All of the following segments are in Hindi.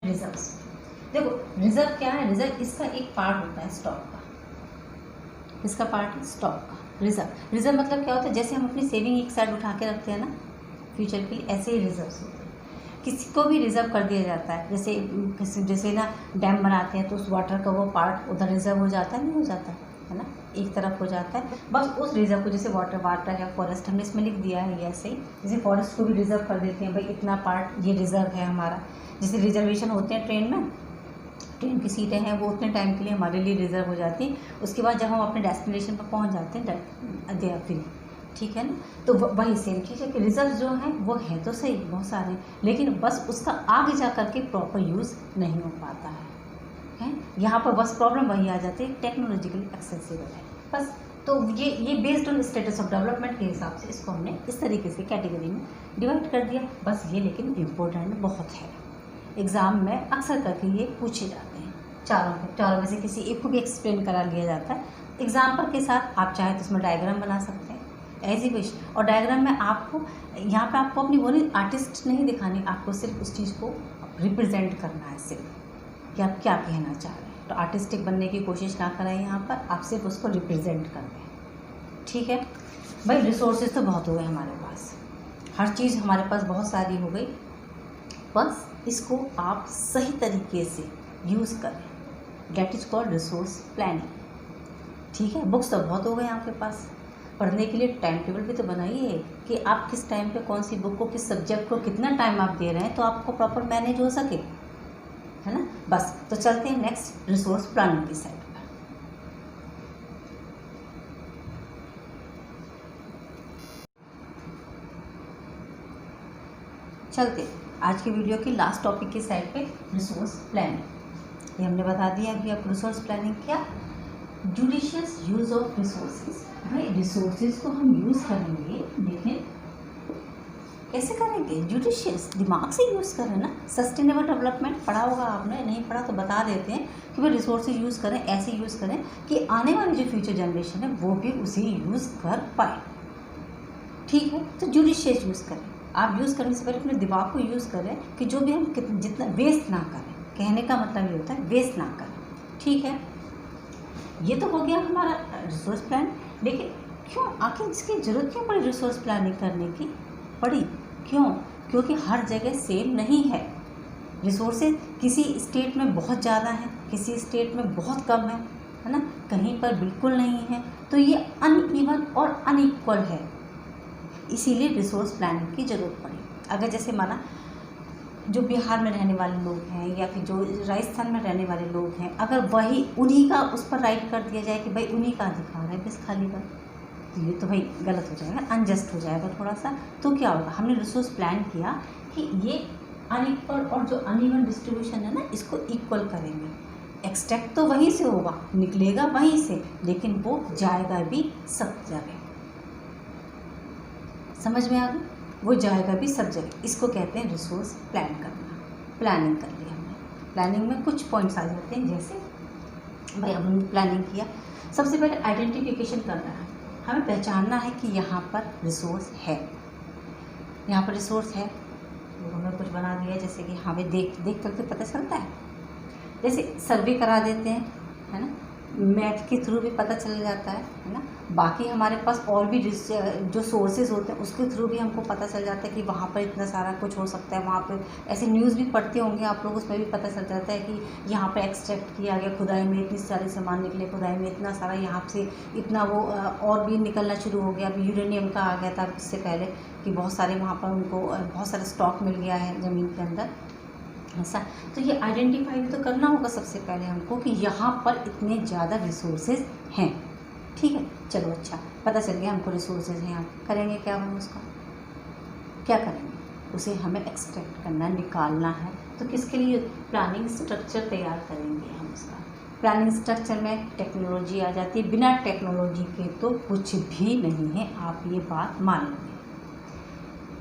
रिजर्व्स। देखो रिजर्व क्या है, रिजर्व इसका एक पार्ट होता है स्टॉक का। इसका पार्ट है स्टॉक का। रिजर्व, रिजर्व मतलब क्या होता है, जैसे हम अपनी सेविंग एक साइड उठा के रखते हैं ना फ्यूचर के लिए, ऐसे ही रिजर्व्स होते हैं। किसी को भी रिजर्व कर दिया जाता है, जैसे ना डैम बनाते हैं तो उस वाटर का वो पार्ट उधर रिजर्व हो जाता है, नहीं हो जाता है ना, एक तरफ हो जाता है। बस उस रिजर्व को, जैसे वाटर है, फॉरेस्ट हमने इसमें लिख दिया है, ऐसे ही जैसे फॉरेस्ट को भी रिजर्व कर देते हैं, भाई इतना पार्ट ये रिजर्व है हमारा। जैसे रिजर्वेशन होते हैं ट्रेन में, ट्रेन की सीटें हैं वो उतने टाइम के लिए हमारे लिए रिजर्व हो जाती हैं। उसके बाद जब हम अपने डेस्टिनेशन पर पहुंच जाते हैं दे आर फ्री, ठीक है ना। तो वही सेम चीज़ है कि रिजर्व जो है वो है तो सही बहुत सारे, लेकिन बस उसका आगे जा कर के प्रॉपर यूज़ नहीं हो पाता है यहाँ पर बस प्रॉब्लम वही आ जाती है, टेक्नोलॉजिकली एक्सेसिबल है बस। तो ये based on status of development के हिसाब से इसको हमने इस तरीके से कैटेगरी में डिवाइड कर दिया बस। ये लेकिन इम्पोर्टेंट बहुत है, एग्ज़ाम में अक्सर करके ये पूछे जाते हैं। चारों में से किसी एक को भी एक्सप्लेन करा लिया जाता है एग्जाम्पल के साथ। आप चाहे तो इसमें डायग्राम बना सकते हैं एज ई विश, और डायग्राम में आपको यहाँ पे आपको अपनी वो नहीं आर्टिस्ट नहीं दिखानी, आपको सिर्फ उस चीज़ को रिप्रेजेंट करना है, सिर्फ कि आप क्या कहना चाह रहे हैं। तो आर्टिस्टिक बनने की कोशिश ना करें यहाँ पर, आप सिर्फ उसको रिप्रेजेंट कर दें, ठीक है भाई। रिसोर्सेज तो बहुत हो गए हमारे पास, हर चीज़ हमारे पास बहुत सारी हो गई, बस इसको आप सही तरीके से यूज़ करें, that is called resource planning, ठीक है। बुक्स तो बहुत हो गए आपके पास, पढ़ने के लिए टाइम टेबल भी तो बनाइए कि आप किस टाइम पे कौन सी बुक को, किस सब्जेक्ट को कितना टाइम आप दे रहे हैं, तो आपको प्रॉपर मैनेज हो सके, है ना। बस तो चलते हैं नेक्स्ट रिसोर्स प्लानिंग की साइड पर। चलते आज की वीडियो की लास्ट टॉपिक की साइड पे, रिसोर्स प्लानिंग। ये हमने बता दिया कि अब रिसोर्स प्लानिंग क्या, जुडिशियस यूज़ ऑफ रिसोर्सेज। भाई रिसोर्सेज को हम यूज़ करेंगे, लेकिन कैसे करेंगे, जुडिशियस, दिमाग से यूज़ करें ना। सस्टेनेबल डेवलपमेंट पढ़ा होगा आपने, नहीं पढ़ा तो बता देते हैं कि भाई रिसोर्सेज यूज़ करें, ऐसे यूज़ करें कि आने वाली जो फ्यूचर जनरेशन है वो भी उसे यूज़ कर पाए, ठीक है। तो जुडिशियस यूज़ करें, आप यूज़ करने से पहले अपने दिमाग को यूज़ करें कि जो भी हम जितना वेस्ट ना करें, कहने का मतलब ये होता है वेस्ट ना करें, ठीक है। ये तो हो गया हमारा रिसोर्स प्लान, लेकिन क्यों आखिर इसकी ज़रूरत क्यों पड़ी रिसोर्स प्लानिंग करने की पड़ी, क्यों? क्योंकि हर जगह सेम नहीं है। रिसोर्सेज किसी स्टेट में बहुत ज़्यादा है, किसी स्टेट में बहुत कम है ना, कहीं पर बिल्कुल नहीं है, तो ये अनइवन और अनइक्वल है, इसीलिए रिसोर्स प्लानिंग की ज़रूरत पड़ी। अगर जैसे माना जो बिहार में रहने वाले लोग हैं या फिर जो राजस्थान में रहने वाले लोग हैं, अगर वही उन्हीं का उस पर राइट कर दिया जाए कि भाई उन्हीं का अधिकार है बस खाली पर, तो ये तो भाई गलत हो जाएगा, अनजस्ट हो जाएगा थोड़ा सा। तो क्या होगा, हमने रिसोर्स प्लान किया कि ये अनइक्वल और जो अनइवन डिस्ट्रीब्यूशन है ना, इसको इक्वल करेंगे। एक्सट्रैक्ट तो वहीं से होगा, निकलेगा वहीं से, लेकिन वो जाएगा भी सब जगह, समझ में आ गया, वो जाएगा भी सब जगह। इसको कहते हैं रिसोर्स प्लान करना। प्लानिंग कर ली हमने, प्लानिंग में कुछ पॉइंट्स आ जाते हैं, जैसे भाई हमने प्लानिंग किया, सबसे पहले आइडेंटिफिकेशन करना है, हमें पहचानना है कि यहाँ पर रिसोर्स है, यहाँ पर रिसोर्स है, तो हमें कुछ बना दिया, जैसे कि हमें देख करके पता चलता है, जैसे सर्वे करा देते हैं, है ना, मैप के थ्रू भी पता चल जाता है ना। बाकी हमारे पास और भी जो सोर्सेज होते हैं उसके थ्रू भी हमको पता चल जाता है कि वहाँ पर इतना सारा कुछ हो सकता है, वहाँ पर ऐसे न्यूज़ भी पढ़ते होंगे आप लोग, उसमें भी पता चल जाता है कि यहाँ पर एक्सट्रैक्ट किया गया, खुदाई में इतनी सारे सामान निकले, खुदाई में इतना सारा, यहाँ से इतना वो और भी निकलना शुरू हो गया। अभी यूरेनियम का आ गया था इससे पहले कि बहुत सारे वहाँ पर उनको बहुत सारा स्टॉक मिल गया है ज़मीन के अंदर, ऐसा। तो ये आइडेंटिफाई तो करना होगा सबसे पहले हमको कि यहाँ पर इतने ज़्यादा रिसोर्सेज हैं, ठीक है। चलो अच्छा, पता चल गया हमको रिसोर्सेज हैं, यहाँ करेंगे क्या, हम उसका क्या करेंगे, उसे हमें एक्सट्रैक्ट करना, निकालना है। तो किसके लिए प्लानिंग स्ट्रक्चर तैयार करेंगे हम उसका। प्लानिंग स्ट्रक्चर में टेक्नोलॉजी आ जाती है, बिना टेक्नोलॉजी के तो कुछ भी नहीं है, आप ये बात मान लेंगे,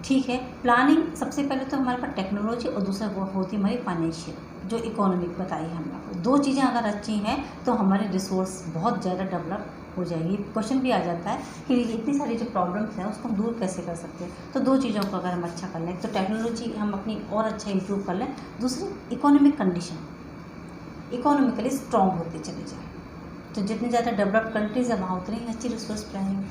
ठीक है। प्लानिंग सबसे पहले तो हमारे पास टेक्नोलॉजी और दूसरा वो होती है हमारी फाइनेंशियल, जो इकोनॉमिक बताई हमने आपको। दो चीज़ें अगर अच्छी हैं तो हमारे रिसोर्स बहुत ज़्यादा डेवलप हो जाएगी। क्वेश्चन भी आ जाता है कि इतनी सारी जो प्रॉब्लम्स हैं उसको हम दूर कैसे कर सकते हैं। तो 2 चीज़ों को अगर हम अच्छा कर लें तो टेक्नोलॉजी हम अपनी और अच्छा इम्प्रूव कर लें। दूसरी इकोनॉमिक कंडीशन, इकोनॉमिकली स्ट्रॉन्ग होते चले जाए। तो जितनी ज़्यादा डेवलप्ड कंट्रीज़ है वहाँ उतनी ही अच्छी रिसोर्स प्लानिंग।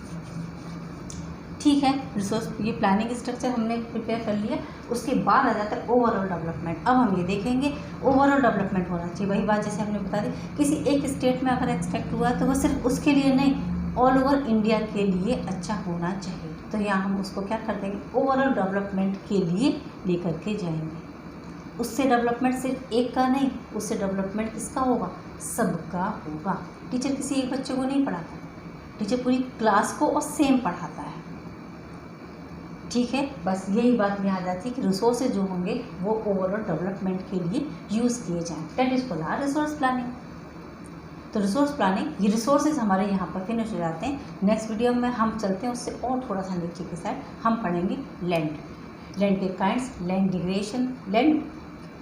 ठीक है, रिसोर्स ये प्लानिंग स्ट्रक्चर हमने प्रिपेयर कर लिया। उसके बाद आ जाता है ओवरऑल डेवलपमेंट। अब हम ये देखेंगे ओवरऑल डेवलपमेंट होना चाहिए। वही बात जैसे हमने बता दी, किसी एक स्टेट में अगर एक्सट्रैक्ट हुआ है तो वो सिर्फ उसके लिए नहीं, ऑल ओवर इंडिया के लिए अच्छा होना चाहिए। तो यहाँ हम उसको क्या कर देंगे, ओवरऑल डेवलपमेंट के लिए लेकर के जाएंगे। उससे डेवलपमेंट सिर्फ एक का नहीं, उससे डेवलपमेंट किसका होगा, सबका होगा। टीचर किसी एक बच्चे को नहीं पढ़ाता, टीचर पूरी क्लास को और सेम पढ़ाता है। ठीक है, बस यही बात में आ जाती है कि रिसोर्सेज जो होंगे वो ओवरऑल डेवलपमेंट के लिए यूज़ किए जाएँ। That is called resource planning. तो रिसोर्स प्लानिंग, ये रिसोर्सेज हमारे यहाँ पर फिनिश हो जाते हैं। नेक्स्ट वीडियो में हम चलते हैं उससे और थोड़ा सा नीचे के साइड, हम पढ़ेंगे लैंड, लैंड के काइंड्स, लैंड डिग्रेडेशन। लैंड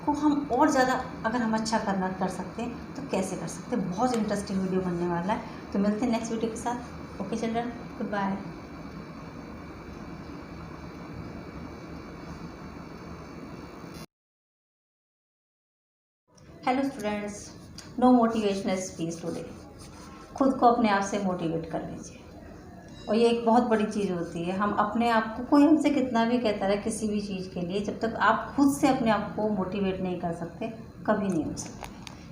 को हम और ज़्यादा अगर हम अच्छा कर सकते हैं तो कैसे कर सकते हैं। बहुत इंटरेस्टिंग वीडियो बनने वाला है। तो मिलते हैं नेक्स्ट वीडियो के साथ। Okay children, good bye. Hello students, no motivational speech today. खुद को अपने आप से मोटिवेट कर लीजिए। और ये एक बहुत बड़ी चीज़ होती है, हम अपने आप को, कोई हमसे कितना भी कहता रहे किसी भी चीज़ के लिए, जब तक आप खुद से अपने आप को मोटिवेट नहीं कर सकते कभी नहीं हो सकते।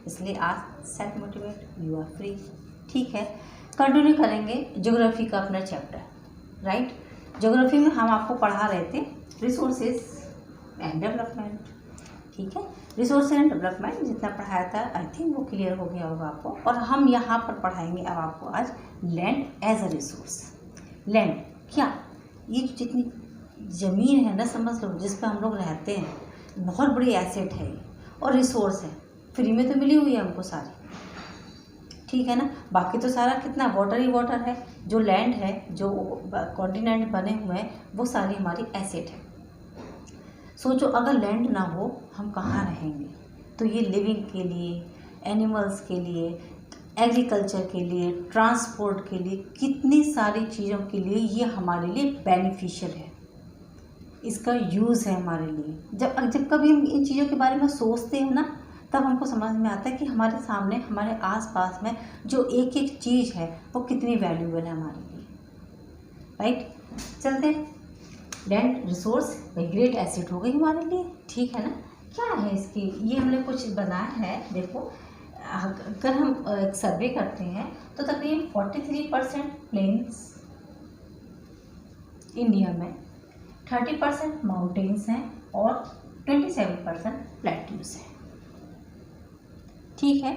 इसलिए आज self motivate, you are free. ठीक है, कंटिन्यू करेंगे ज्योग्राफी का अपना चैप्टर, राइट। ज्योग्राफी में हम आपको पढ़ा रहे थे रिसोर्सेज एंड डेवलपमेंट। ठीक है, रिसोर्स एंड डेवलपमेंट जितना पढ़ाया था आई थिंक वो क्लियर हो गया होगा आपको। और हम यहाँ पर पढ़ाएंगे अब आपको आज land as a resource. Land क्या, ये जितनी ज़मीन है ना, समझ लो, जिस पर हम लोग रहते हैं, बहुत बड़ी एसेट है ये, और रिसोर्स है, फ्री में तो मिली हुई है हमको सारी। ठीक है ना, बाकी तो सारा कितना वाटर ही वाटर है। जो लैंड है, जो कॉन्टिनेंट बने हुए हैं, वो सारी हमारी एसेट है। सोचो अगर लैंड ना हो हम कहाँ रहेंगे। तो ये लिविंग के लिए, एनिमल्स के लिए, एग्रीकल्चर के लिए, ट्रांसपोर्ट के लिए, कितनी सारी चीज़ों के लिए ये हमारे लिए बेनिफिशियल है। इसका यूज़ है हमारे लिए। जब कभी हम इन चीज़ों के बारे में सोचते हैं ना, तब हमको समझ में आता है कि हमारे सामने, हमारे आसपास में जो एक एक चीज़ है वो कितनी वैल्यूबल है हमारे लिए, राइट। चलते हैं, लैंड रिसोर्स ग्रेट एसेट हो गई हमारे लिए। ठीक है ना, क्या है इसकी, ये हमने कुछ बनाया है। देखो, अगर हम एक सर्वे करते हैं तो तकरीबन 43% प्लेन्स इंडिया में, 30% माउंटेन्स हैं और 27% प्लेट्यूज हैं। ठीक है,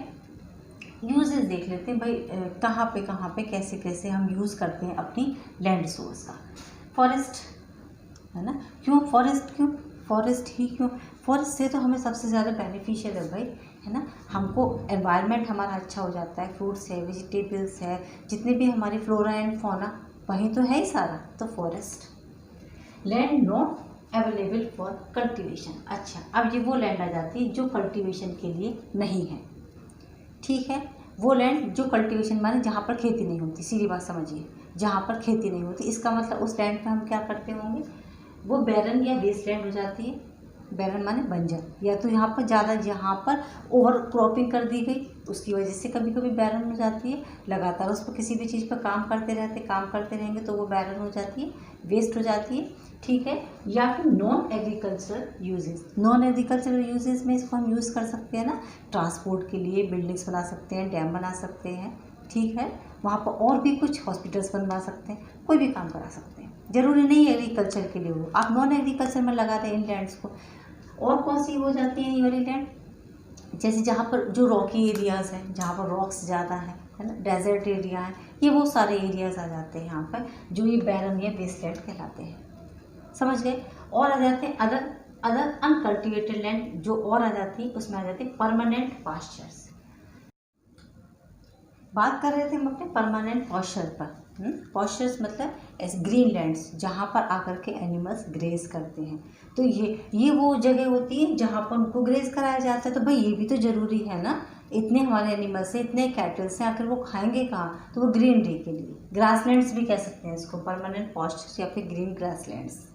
यूजेस देख लेते हैं भाई, कहाँ पे कैसे कैसे हम यूज़ करते हैं अपनी लैंड रिसोर्स का। फॉरेस्ट है ना, क्यों फॉरेस्ट, क्यों फॉरेस्ट ही क्यों, फॉरेस्ट से तो हमें सबसे ज़्यादा बेनिफिशियल है भाई, है ना। हमको एनवायरनमेंट हमारा अच्छा हो जाता है, फ्रूट्स है, वेजिटेबल्स है, जितने भी हमारी फ्लोरा एंड फौना वहीं तो है ही सारा। तो forest. Land not available for cultivation. अच्छा, अब ये वो लैंड आ जाती है जो कल्टीवेशन के लिए नहीं है। ठीक है, वो लैंड जो कल्टीवेशन माने जहाँ पर खेती नहीं होती, सीधी बात समझिए, जहाँ पर खेती नहीं होती, इसका मतलब उस लैंड पर हम क्या करते होंगे, वो बैरन या वेस्टलैंड हो जाती है। बैरन माने बंजर, या तो यहाँ पर ज़्यादा, जहाँ पर ओवर क्रॉपिंग कर दी गई उसकी वजह से कभी कभी बैरन हो जाती है। लगातार उस पर किसी भी चीज़ पर काम करते रहेंगे तो वो बैरन हो जाती है, वेस्ट हो जाती है। ठीक है, या फिर non agricultural uses. Non agricultural uses में इसको हम यूज़ कर सकते हैं ना, ट्रांसपोर्ट के लिए बिल्डिंग्स बना सकते हैं, डैम बना सकते हैं। ठीक है, वहाँ पर और भी कुछ हॉस्पिटल्स बनवा सकते हैं, कोई भी काम करा सकते हैं, ज़रूरी नहीं एग्रीकल्चर के लिए हो। आप नॉन एग्रीकल्चर में लगा दें इन लैंड्स को। और कौन सी हो जाती हैं ये वाली लैंड, जैसे जहाँ पर जो रॉकी एरियाज़ हैं, जहाँ पर रॉक्स ज़्यादा है ना, डेजर्ट एरिया है, ये वो सारे एरियाज़ आ जाते हैं यहाँ पर, जो ये बैरन या वेस्टलैंड कहलाते हैं। समझ गए। और आ जाते हैं अदर अनकल्टिवेटेड लैंड, जो और आ जाती है, उसमें आ जाती है परमानेंट पास्चर्स। बात कर रहे थे हम अपने परमानेंट पॉस्चर पर। पॉस्चर्स मतलब ऐसे ग्रीन लैंड्स जहाँ पर आकर के एनिमल्स ग्रेज करते हैं। तो ये वो जगह होती है जहाँ पर उनको ग्रेज कराया जाता है। तो भाई ये भी तो ज़रूरी है ना, इतने हमारे एनिमल्स हैं, इतने कैटल्स हैं, आखिर वो खाएंगे कहाँ? तो वो ग्रीनरी के लिए, ग्रासलैंड्स भी कह सकते हैं इसको, परमानेंट पास्चर्स या फिर ग्रीन ग्रासलैंड्स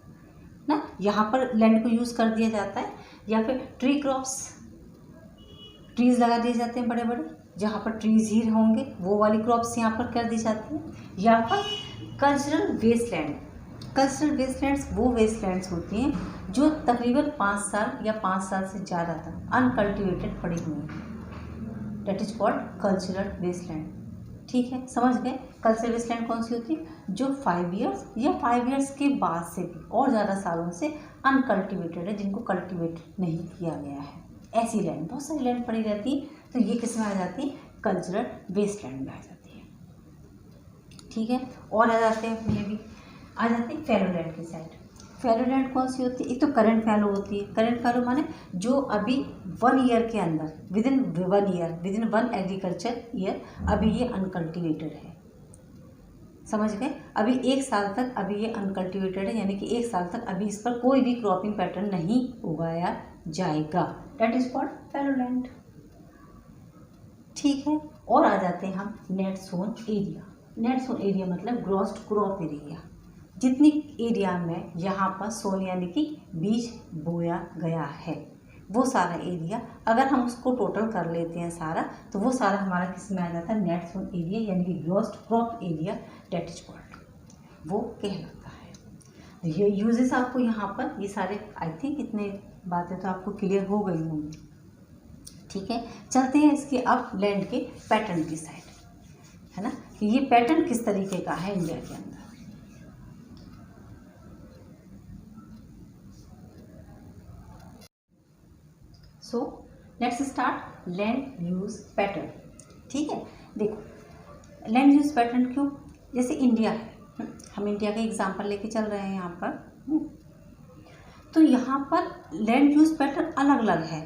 ना, यहाँ पर लैंड को यूज़ कर दिया जाता है। या फिर ट्री क्रॉप्स, ट्रीज़ लगा दिए जाते हैं बड़े बड़े, जहाँ पर ट्रीज़ ही होंगे वो वाली क्रॉप्स यहाँ पर कर दी जाती हैं। या फिर कल्चरल वेस्टलैंड, कल्चरल वेस्टलैंड्स वो वेस्टलैंड्स होती हैं जो तकरीबन 5 साल या 5 साल से ज़्यादा तक अनकल्टिवेटेड पड़ी हुई हैं, that is called cultural wasteland. ठीक है, समझ गए? कल्चरल वेस्टलैंड कौन सी होती है? जो 5 ईयर्स या 5 ईयर्स के बाद से भी और ज़्यादा सालों से अनकल्टिवेटेड है, जिनको कल्टिवेट नहीं किया गया है, ऐसी लैंड, बहुत सारी लैंड पड़ी रहती है, तो ये किस में आ जाती है? कल्चरल वेस्टलैंड में आ जाती है। ठीक है, और आ जाते हैं, ये भी आ जाते हैं फैलो लैंड की साइड। फैलो लैंड कौन सी होती है? एक तो करंट फैलो होती है। करंट फैलो माने जो अभी 1 ईयर के अंदर, विद इन 1 एग्रीकल्चर ईयर अभी ये अनकल्टिवेटेड है, समझ गए? अभी 1 साल तक अभी ये अनकल्टिवेटेड है, यानी कि 1 साल तक अभी इस पर कोई भी क्रॉपिंग पैटर्न नहीं उगाया जाएगा, that is called fallow land. ठीक है, और आ जाते हैं हम net sown area. Net sown area मतलब ग्रॉस क्रॉप एरिया, जितनी एरिया में यहाँ पर सोन यानी कि बीज बोया गया है, वो सारा एरिया अगर हम उसको टोटल कर लेते हैं सारा, तो वो सारा हमारा किस में आ जाता है? नेट सोन एरिया, यानी कि gross crop area, that is called, वो कहलाता है। ये यूजेस आपको यहाँ पर ये सारे, आई थिंक इतने बातें तो आपको क्लियर हो गई होंगी। ठीक है, चलते हैं इसके अब लैंड के पैटर्न की साइड, है ना, कि ये पैटर्न किस तरीके का है इंडिया के अंदर। So let's start land use pattern. ठीक है, देखो लैंड यूज पैटर्न क्यों, जैसे इंडिया है, हम इंडिया का एग्जांपल लेके चल रहे हैं यहाँ पर, तो यहाँ पर लैंड यूज पैटर्न अलग अलग है।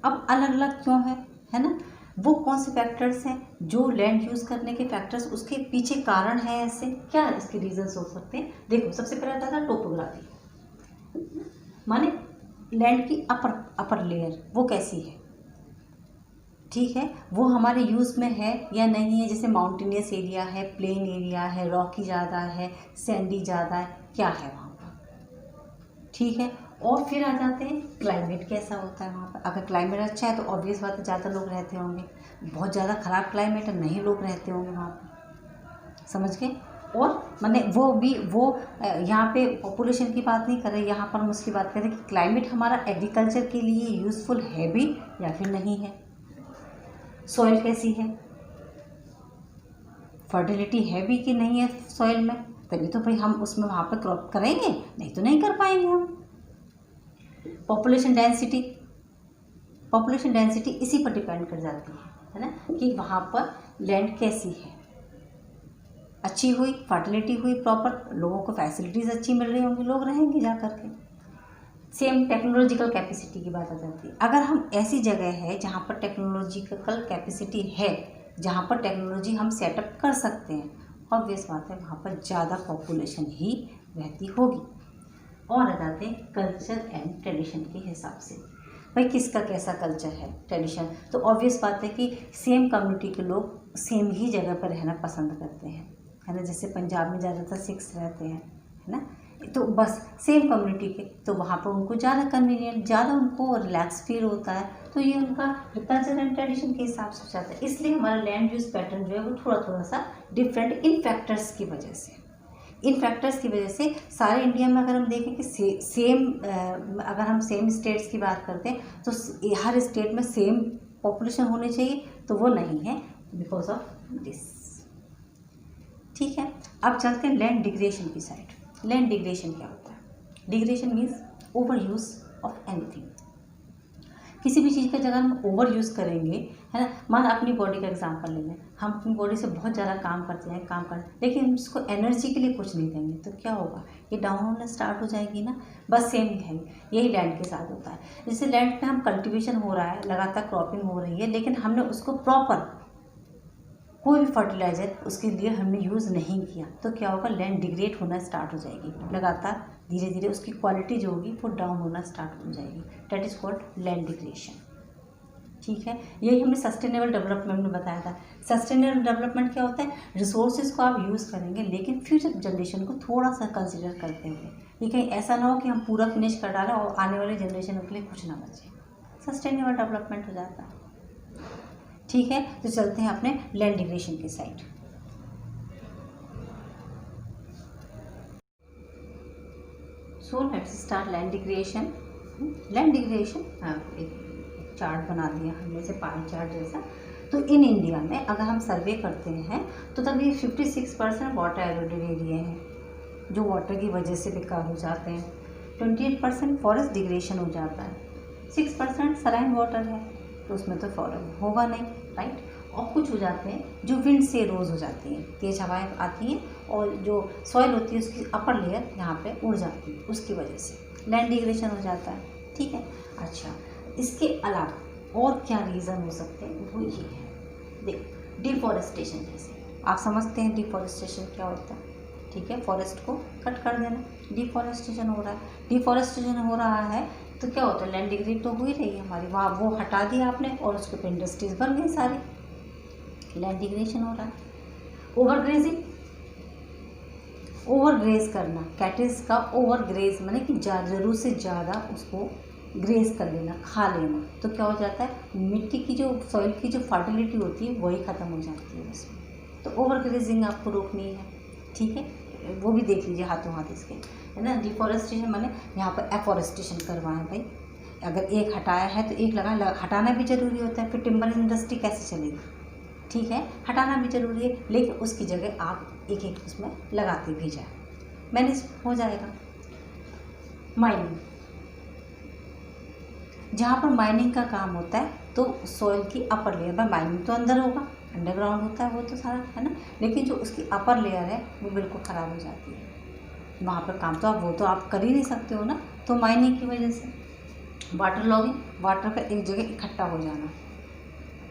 अब अलग अलग क्यों है ना, वो कौन से फैक्टर्स हैं जो लैंड यूज करने के फैक्टर्स, उसके पीछे कारण है, ऐसे क्या इसके रीजंस हो सकते हैं। देखो सबसे पहले आता था टोपोग्राफी, माने लैंड की अपर लेयर वो कैसी है, ठीक है, वो हमारे यूज़ में है या नहीं है। जैसे माउंटेनियस एरिया है, प्लेन एरिया है, रॉकी ज़्यादा है, सैंडी ज़्यादा है, क्या है वहाँ पर। ठीक है, और फिर आ जाते हैं क्लाइमेट कैसा होता है वहाँ पर। अगर क्लाइमेट अच्छा है तो ऑब्वियस बात है ज़्यादा लोग रहते होंगे, बहुत ज़्यादा ख़राब क्लाइमेट है नहीं लोग रहते होंगे वहाँ पर, समझ गए। और मैंने वो यहाँ पे पॉपुलेशन की बात नहीं कर रहे, यहाँ पर हम उसकी बात करें कि क्लाइमेट हमारा एग्रीकल्चर के लिए यूज़फुल है भी या फिर नहीं है। सॉइल कैसी है, फर्टिलिटी है भी कि नहीं है सॉइल में, तभी तो भाई हम उसमें वहाँ पर क्रॉप करेंगे, नहीं तो नहीं कर पाएंगे हम। पॉपुलेशन डेंसिटी इसी पर डिपेंड कर जाती है ना, कि वहाँ पर लैंड कैसी है, अच्छी हुई, फर्टिलिटी हुई प्रॉपर, लोगों को फैसिलिटीज़ अच्छी मिल रही होंगी, लोग रहेंगे जा करके। सेम टेक्नोलॉजिकल कैपेसिटी की बात आ जाती है। अगर हम ऐसी जगह है जहाँ पर टेक्नोलॉजिकल कैपेसिटी है, जहाँ पर टेक्नोलॉजी हम सेटअप कर सकते हैं, ऑब्वियस बात है वहाँ पर ज़्यादा पॉपुलेशन ही रहती होगी। और आ जाते हैं कल्चर एंड ट्रेडिशन के हिसाब से, भाई किसका कैसा कल्चर है, ट्रेडिशन, तो ऑब्वियस बात है कि सेम कम्युनिटी के लोग सेम ही जगह पर रहना पसंद करते हैं, है ना। जैसे पंजाब में ज़्यादातर सिख्स रहते हैं, है ना, तो बस सेम कम्युनिटी के, तो वहाँ पर उनको ज़्यादा कन्वीनियंट, ज़्यादा उनको रिलैक्स फील होता है, तो ये उनका कल्चर एंड ट्रेडिशन के हिसाब से जाता है। इसलिए हमारा लैंड यूज़ पैटर्न जो है वो थोड़ा सा डिफरेंट इन फैक्टर्स की वजह से सारे इंडिया में अगर हम देखें कि सेम अगर हम सेम स्टेट्स की बात करते हैं तो हर स्टेट में सेम पॉपुलेशन होनी चाहिए, तो वो नहीं है बिकॉज ऑफ दिस। ठीक है, अब चलते हैं लैंड डिग्रेडेशन की साइड। लैंड डिग्रेडेशन क्या होता है? Degradation means over use of anything. किसी भी चीज़ का जगह हम ओवर यूज़ करेंगे, है ना, मान अपनी बॉडी का एग्जांपल ले लें, हम अपनी बॉडी से बहुत ज़्यादा काम करते हैं, लेकिन हम उसको एनर्जी के लिए कुछ नहीं देंगे, तो क्या होगा, ये डाउन होना स्टार्ट हो जाएगी ना। बस सेम है, यही लैंड के साथ होता है। जैसे लैंड पे हम कल्टिवेशन हो रहा है, लगातार क्रॉपिंग हो रही है, लेकिन हमने उसको प्रॉपर कोई भी फर्टिलाइज़र उसके लिए हमने यूज़ नहीं किया, तो क्या होगा, लैंड डिग्रेड होना स्टार्ट हो जाएगी, लगातार धीरे धीरे उसकी क्वालिटी जो होगी वो डाउन होना स्टार्ट हो जाएगी, that is called land degradation. ठीक है, यही हमने सस्टेनेबल डेवलपमेंट में बताया था। सस्टेनेबल डेवलपमेंट क्या होता है, रिसोर्सेज को आप यूज़ करेंगे लेकिन फ्यूचर जनरेशन को थोड़ा सा कंसिडर करते हुए, ये कहीं ऐसा ना हो कि हम पूरा फिनिश कर डालें और आने वाले जनरेशन के लिए कुछ ना बचे। सस्टेनेबल डेवलपमेंट हो जाता है। ठीक है, तो चलते हैं अपने लैंड डिग्रेडेशन की side. So let's start land degradation. Land degradation एक चार्ट बना दिया हमने से पाई चार्ट जैसा। तो इन इंडिया में अगर हम सर्वे करते हैं तो तभी 56% वाटर एरोडेड एरिया है जो वाटर की वजह से बेकार हो जाते हैं। 28% फॉरेस्ट डिग्रेडेशन हो जाता है। 6% सलाइन वाटर है तो उसमें तो फॉरेस्ट होगा नहीं, राइट। और कुछ हो जाते हैं जो विंड से रोज हो जाती हैं, तेज हवाएं आती हैं और जो सॉइल होती है उसकी अपर लेयर यहाँ पे उड़ जाती है, उसकी वजह से लैंड डिग्रेडेशन हो जाता है। ठीक है, अच्छा इसके अलावा और क्या रीज़न हो सकते हैं, वो ये है, देख डिफॉरेस्टेशन। जैसे आप समझते हैं डिफॉरेस्टेशन क्या होता है, ठीक है, फॉरेस्ट को कट कर देना, डिफॉरेस्टेशन हो रहा है। डिफॉरेस्टेशन हो रहा है तो क्या होता है, लैंड डिग्रेड तो हो ही रही है हमारी, वहाँ वो हटा दिया आपने और उसके ऊपर इंडस्ट्रीज बन गई सारी, लैंड डिग्रेडेशन हो रहा है। ओवरग्रेजिंग, ओवरग्रेज करना, कैटल्स का ओवरग्रेज माने कि ज़रूरत से ज़्यादा उसको ग्रेज कर लेना, खा लेना, तो क्या हो जाता है, मिट्टी की जो सॉइल की जो फर्टिलिटी होती है वही ख़त्म हो जाती है उसमें। तो ओवरग्रेजिंग आपको रोकनी है, ठीक है, वो भी देख लीजिए हाथों हाथ इसके, है ना। डिफॉरेस्टेशन माने यहाँ पर एफॉरेस्टेशन करवाएं भाई, अगर एक हटाया है तो एक हटाना भी ज़रूरी होता है, फिर टिम्बर इंडस्ट्री कैसे चलेगी, ठीक है, हटाना भी ज़रूरी है, लेकिन उसकी जगह आप एक एक उसमें लगाते भी जाए, मैनेज हो जाएगा। माइनिंग, जहाँ पर माइनिंग का काम होता है तो सॉइल की अपर लेयर में, माइनिंग तो अंदर होगा, अंडरग्राउंड होता है वो तो सारा, है ना, लेकिन जो उसकी अपर लेयर है वो बिल्कुल ख़राब हो जाती है, वहाँ पर काम तो वो तो आप कर ही नहीं सकते हो ना। तो माइनिंग की वजह से वाटर लॉगिंग, वाटर का एक जगह इकट्ठा हो जाना,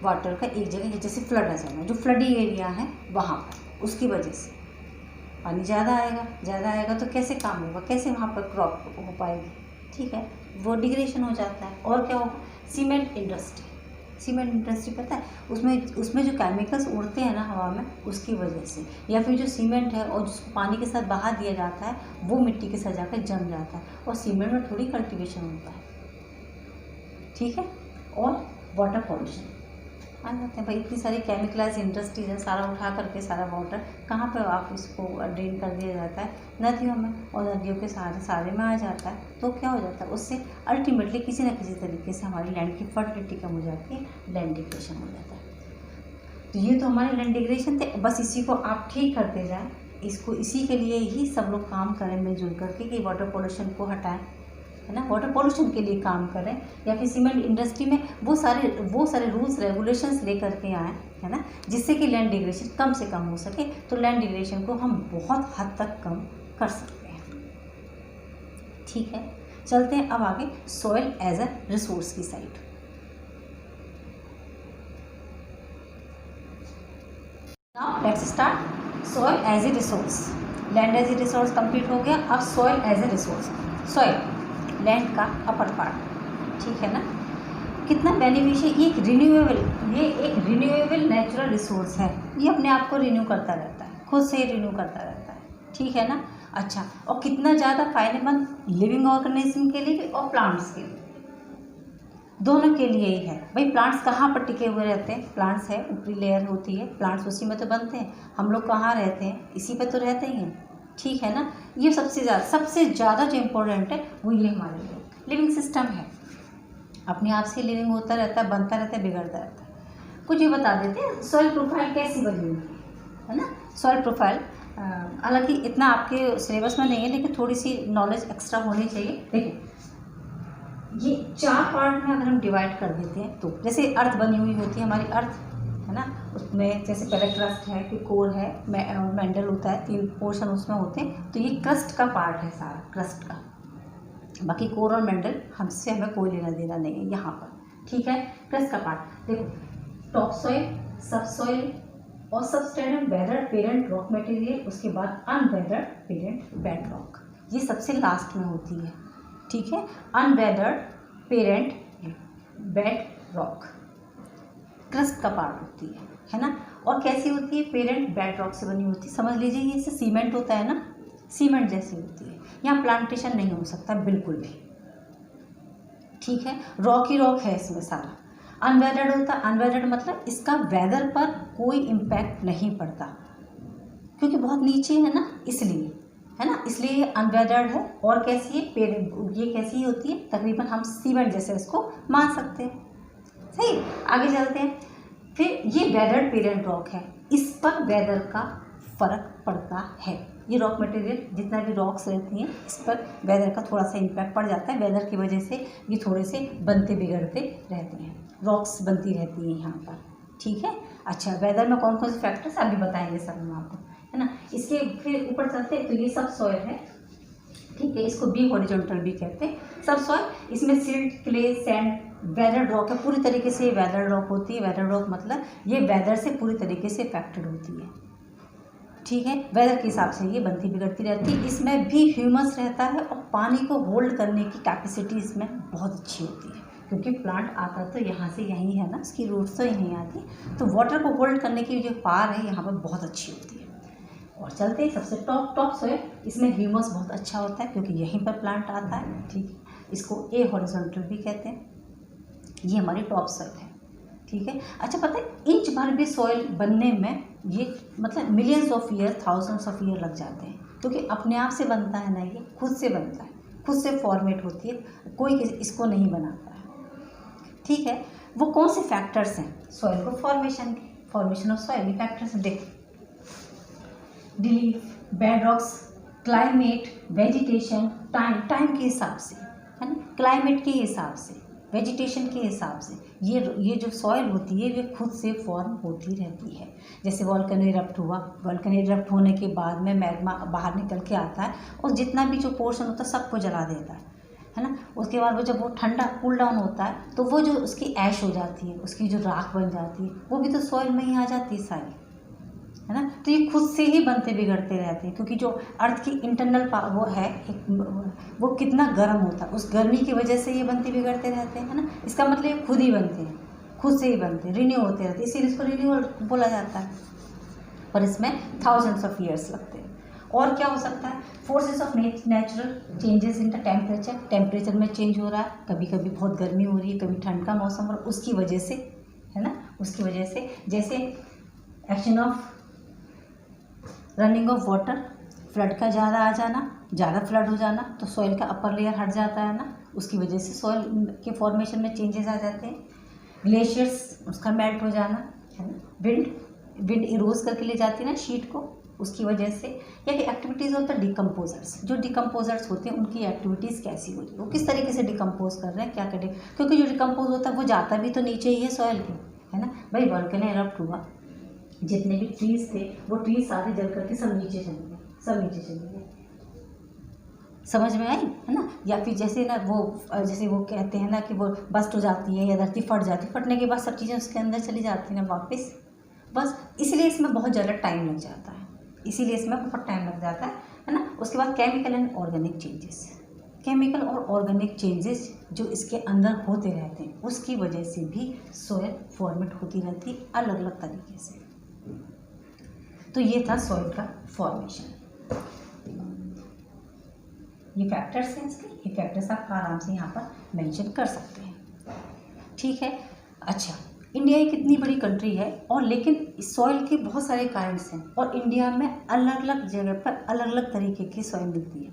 वाटर का एक जगह जैसे फ्लड आ जाना, जो फ्लडी एरिया है वहाँ पर, उसकी वजह से पानी ज़्यादा आएगा तो कैसे काम होगा, कैसे वहाँ पर क्रॉप हो पाएगी, ठीक है, वो डिग्रेडेशन हो जाता है। और क्या होगा, सीमेंट इंडस्ट्री, सीमेंट इंडस्ट्री पता है उसमें जो केमिकल्स उड़ते हैं ना हवा में, उसकी वजह से, या फिर जो सीमेंट है और जिसको पानी के साथ बहा दिया जाता है वो मिट्टी के साथ जाकर जम जाता है, और सीमेंट में थोड़ी कल्टीवेशन होता है, ठीक है। और वाटर पॉल्यूशन आ जाते हैं भाई, इतनी सारी केमिकलाइज इंडस्ट्रीज है, सारा उठा करके सारा वाटर कहाँ पर आप इसको ड्रेन कर दिया जाता है, नदियों में, और नदियों के सारे में आ जाता है, तो क्या हो जाता है, उससे अल्टीमेटली किसी न किसी तरीके से हमारी लैंड की फर्टिलिटी कम हो जाती है, लैंड डिग्रेडेशन हो जाता है। तो ये तो हमारे लैंड डिग्रेडेशन थे, बस इसी को आप ठीक करते जाएँ, इसको इसी के लिए ही सब लोग काम करें मिलजुल करके कि वाटर पोल्यूशन को हटाएँ, है ना, वाटर पोल्यूशन के लिए काम करें, या फिर सीमेंट इंडस्ट्री में वो सारे रूल्स रेगुलेशंस लेकर के आएँ, है ना, जिससे कि लैंड डिग्रेडेशन कम से कम हो सके, तो लैंड डिग्रेडेशन को हम बहुत हद तक कम कर सकते हैं, ठीक है। चलते हैं अब आगे सॉइल एज अ रिसोर्स की साइड। Now let's start soil as a resource. Land as a resource complete हो गया, अब soil as a resource. Soil land का अपर पार्ट, ठीक है ना, कितना बेनिफिशियल, ये एक रिन्यूएबल नेचुरल रिसोर्स है, ये अपने आप को रिन्यू करता रहता है, खुद से रिन्यू करता रहता है, ठीक है ना। अच्छा, और कितना ज़्यादा फायदेमंद लिविंग ऑर्गेनिज्म के लिए भी और प्लांट्स के लिए, दोनों के लिए ही है भाई। प्लांट्स कहाँ पर टिके हुए रहते हैं, प्लांट्स है ऊपरी लेयर होती है, प्लांट्स उसी में तो बनते हैं, हम लोग कहाँ रहते हैं, इसी पे तो रहते ही हैं, ठीक है ना। ये सबसे ज़्यादा जो इम्पोर्टेंट है वो ये हमारे लिए लिविंग सिस्टम है, अपने आप से लिविंग होता रहता है, बनता रहता है, बिगड़ता रहता है। कुछ ये बता देते हैं सॉइल प्रोफाइल कैसी बनी हुई है ना। सॉइल प्रोफाइल हालांकि इतना आपके सिलेबस में नहीं है, लेकिन थोड़ी सी नॉलेज एक्स्ट्रा होनी चाहिए। देखिए ये 4 पार्ट में अगर हम डिवाइड कर देते हैं, तो जैसे अर्थ बनी हुई होती है हमारी, अर्थ है ना, उसमें जैसे पहले क्रस्ट है, फिर कोर है, मैंडल होता है, 3 पोर्शन उसमें होते हैं, तो ये क्रस्ट का पार्ट है सारा, क्रस्ट का, बाकी कोर और मैंडल हमें कोई लेना देना नहीं है यहाँ पर, ठीक है। क्रस्ट का पार्ट देखो, टॉप सॉइल, सब सॉइल और subtended weathered parent rock material, उसके बाद अनवेदर्ड पेरेंट बेड रॉक, ये सबसे लास्ट में होती है, ठीक है। Unweathered parent bed rock, crust का पार्ट होती है ना। और कैसी होती है, पेरेंट बेड रॉक से बनी होती है। समझ लीजिए ये जैसे सीमेंट होता है ना, सीमेंट जैसी होती है। यहाँ प्लांटेशन नहीं हो सकता बिल्कुल भी, ठीक है। रॉक ही रॉक है इसमें सारा। अनवेदर्ड होता है, अनवेदर्ड मतलब इसका वेदर पर कोई इम्पैक्ट नहीं पड़ता, क्योंकि बहुत नीचे है ना, इसलिए, है ना, इसलिए ये अनवेदर्ड है। और कैसी है, ये कैसी होती है, तकरीबन हम सीमेंट जैसे इसको मान सकते हैं। सही, आगे चलते हैं। फिर ये वेदर्ड पेरेंट रॉक है, इस पर वेदर का फर्क पड़ता है। ये रॉक मटेरियल जितना भी रॉक्स रहती हैं, इस पर वेदर का थोड़ा सा इम्पैक्ट पड़ जाता है। वेदर की वजह से ये थोड़े से बनते बिगड़ते रहते हैं, रॉक्स बनती रहती हैं यहाँ पर, ठीक है। अच्छा, वेदर में कौन कौन से फैक्टर्स अभी बताएंगे सर हम आपको, है ना। इसके फिर ऊपर चलते हैं, तो ये सब सॉइल है, ठीक है। इसको बी हॉरिजॉन्टल भी कहते हैं सब सॉइल। इसमें silt, clay, sand, weather rock है। पूरी तरीके से वेदर रॉक होती है। वेदर रॉक मतलब ये वेदर से पूरी तरीके से इफेक्टेड होती है, ठीक है। वेदर के हिसाब से ये बनती बिगड़ती रहती है। इसमें भी ह्यूमस रहता है और पानी को होल्ड करने की कैपेसिटी इसमें बहुत अच्छी होती है, क्योंकि प्लांट आता तो यहाँ से यहीं है ना, इसकी रूट्स तो यहीं आती, तो वाटर को होल्ड करने की जो पावर है यहाँ पर बहुत अच्छी होती है। और चलते हैं सबसे टॉप सॉइल। इसमें ह्यूमस बहुत अच्छा होता है, क्योंकि यहीं पर प्लांट आता है, ठीक है। इसको ए हॉरिजॉन्टल भी कहते हैं। ये हमारी टॉप सॉइल है, ठीक है। अच्छा, पता है इंच भर भी सॉइल बनने में ये मतलब millions of year, thousands of year लग जाते हैं, क्योंकि अपने आप से बनता है ना, ये खुद से बनता है, खुद से फॉर्मेट होती है, कोई इसको नहीं बनाता है, ठीक है। वो कौन से फैक्टर्स हैं सॉइल को फॉर्मेशन ऑफ सॉइल, ये फैक्टर्स देखो, relief, bed rocks, climate, vegetation, time के हिसाब से, है ना, क्लाइमेट के हिसाब से, वेजिटेशन के हिसाब से ये जो सॉइल होती है ये खुद से फॉर्म होती रहती है। जैसे वॉल्केनो इरप्ट हुआ, वॉल्केनो इरप्ट होने के बाद में मैग्मा बाहर निकल के आता है और जितना भी जो पोर्शन होता है सबको जला देता है ना। उसके बाद वो जब वो ठंडा कूल डाउन होता है तो वो जो उसकी ऐश हो जाती है, उसकी जो राख बन जाती है, वो भी तो सॉइल में ही आ जाती है सारी, है ना। तो ये खुद से ही बनते बिगड़ते रहते हैं, क्योंकि जो अर्थ की इंटरनल वो है वो कितना गर्म होता है, उस गर्मी की वजह से ये बनते बिगड़ते रहते हैं, है ना। इसका मतलब ये खुद ही बनते हैं, खुद से ही बनते हैं, रिन्यू होते रहते हैं, इसीलिए इसको रिन्यूअल बोला जाता है। पर इसमें थाउजेंड्स ऑफ ईयर्स लगते हैं। और क्या हो सकता है, forces of natural changes in the temperature में चेंज हो रहा है, कभी कभी बहुत गर्मी हो रही है, कभी ठंड का मौसम, और उसकी वजह से, है ना, उसकी वजह से जैसे action of running of water, flood का ज़्यादा आ जाना, ज़्यादा फ्लड हो जाना तो सॉइल का अपर लेयर हट जाता है ना, उसकी वजह से सॉइल के फॉर्मेशन में चेंजेस आ जाते हैं। ग्लेशियर्स, उसका मेल्ट हो जाना, है ना। विंड इरोज करके ले जाती है ना शीट को, उसकी वजह से। या कि एक्टिविटीज़ होता है डिकम्पोजर्स, जो डिकम्पोजर्स होते हैं उनकी एक्टिविटीज़ कैसी होती है, वो किस तरीके से डिकम्पोज कर रहे हैं, क्या करें, क्योंकि जो डिकम्पोज होता है वो जाता भी तो नीचे ही है सॉइल के, है ना। भाई वॉल्केनो इरप्ट हुआ, जितने भी ट्रीज थे वो ट्रीज सारे जल करके सब नीचे चले गए, सब नीचे चले गए, समझ में आई, है ना। या फिर जैसे ना जैसे वो कहते हैं ना कि वो बस्ट हो जाती है या धरती फट जाती है, फटने के बाद सब चीज़ें उसके अंदर चली जाती हैं ना वापस, बस इसलिए इसमें बहुत ज़्यादा टाइम लग जाता है, इसीलिए इसमें बहुत टाइम लग जाता है ना। उसके बाद chemical and organic changes, chemical और ऑर्गेनिक चेंजेस जो इसके अंदर होते रहते हैं, उसकी वजह से भी सॉइल फॉर्मेट होती रहती है अलग अलग तरीके से। तो ये था सॉइल का फॉर्मेशन। ये फैक्टर्स हैं इसके, ये फैक्टर्स आप आराम से यहाँ पर मेंशन कर सकते हैं, ठीक है। अच्छा, इंडिया एक इतनी बड़ी कंट्री है और लेकिन सॉइल के बहुत सारे काइंड्स हैं और इंडिया में अलग अलग जगह पर अलग अलग तरीके की सॉइल मिलती है।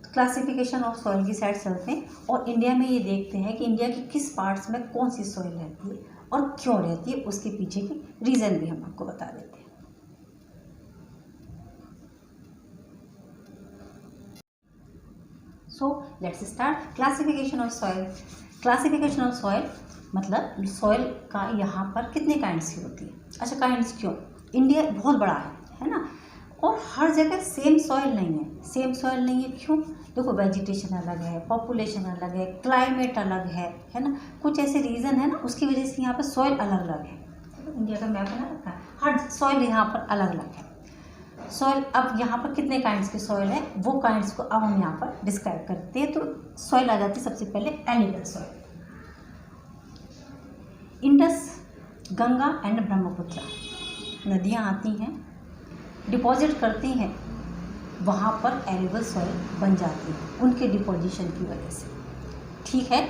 तो क्लासिफिकेशन ऑफ सॉइल की साइड चलते हैं और इंडिया में ये देखते हैं कि इंडिया के किस पार्ट्स में कौन सी सॉइल रहती है और क्यों रहती है, उसके पीछे की रीज़न भी हम आपको बता देते हैं। So let's start classification of soil. Classification of soil मतलब सॉइल का यहाँ पर कितने काइंड्स की होती है। अच्छा, काइंड्स क्यों, इंडिया बहुत बड़ा है ना, और हर जगह सेम सॉइल नहीं है, सेम सॉइल नहीं है, क्यों, देखो वेजिटेशन अलग है, पॉपुलेशन अलग है, क्लाइमेट अलग है ना, कुछ ऐसे रीज़न है ना, उसकी वजह से यहाँ पर सॉइल अलग अलग है। इंडिया का मैप बना रखा है, हर सॉइल यहाँ पर अलग अलग है। सॉइल, अब यहाँ पर कितने काइंड्स के सॉइल है, वो काइंड्स को अब हम यहाँ पर डिस्क्राइब करते हैं। तो सॉइल आ जाती है सबसे पहले एलिगल सॉइल, इंडस गंगा एंड ब्रह्मपुत्र नदियाँ आती हैं, डिपॉजिट करती हैं, वहाँ पर एल्यूवियल सॉइल बन जाती है उनके डिपोजिशन की वजह से। ठीक है।